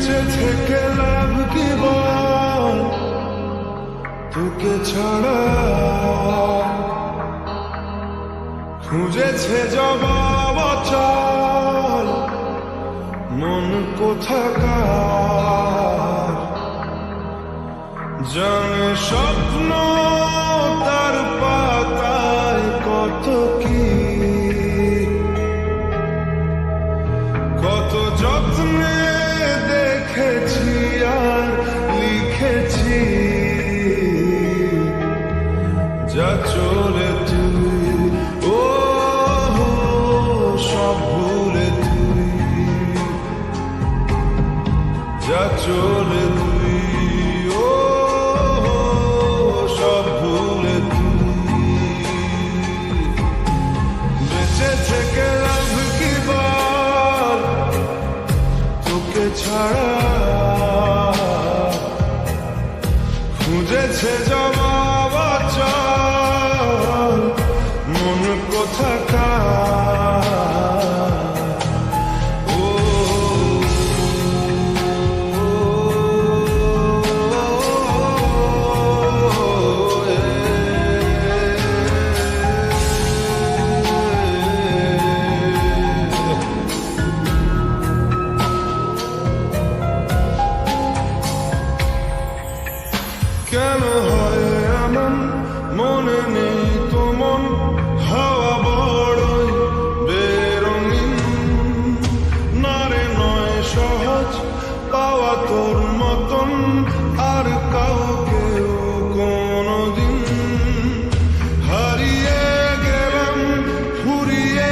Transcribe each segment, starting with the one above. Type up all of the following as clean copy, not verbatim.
বেঁচে থেকে লাভ কি বল, তোকে ছাড়া খুঁজেছে জবাব অচল মন কোথাকার। জানে স্বপ্ন তার পাতায় কত কি, কত যত্নে দেখেছি আর লিখেছি। যা চলে তুই ও সব ভুলে তুই, যা চলে তুই ও সব ভুলে তুই। বেঁচে থেকে লাভ কি বল, তোকে ছাড়া খুঁজেছে জবাব অচল মন কোথাকার। কেন হয় এমন মনে নেই তো মন, হাওয়া বড়ই বেরঙিন। নারে নয় সহজ পাওয়া তোর মতন আর কাউকেও কোনোদিন। হারিয়ে গেলাম ফুরিয়ে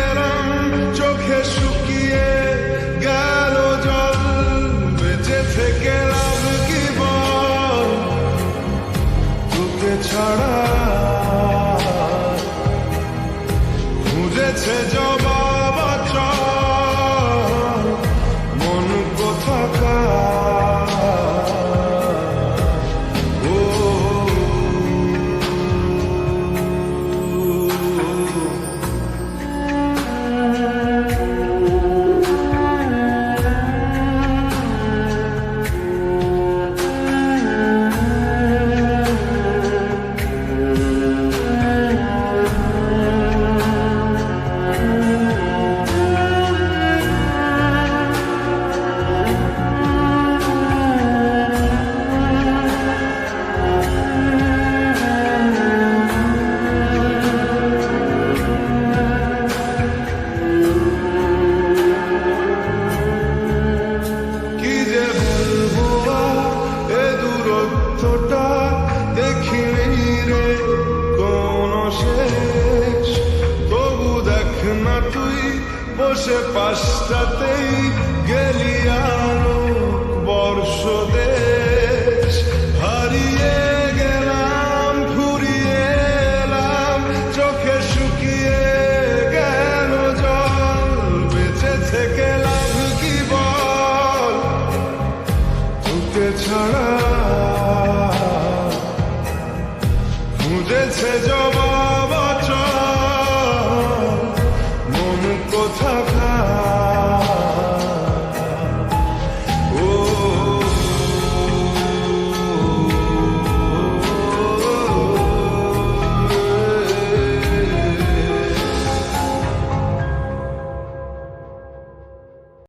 এলাম, চোখে শুকিয়ে গেল জল। বেঁচে থেকে লাভ কি বল, তোকে ছাড়া খুঁজেছে জবাব অচল মন কোথাকার। ও দেখিনি রে কোন শেষ, তবু দেখ না তুই বসে পাশটাতেই গেলি আলোক বর্ষ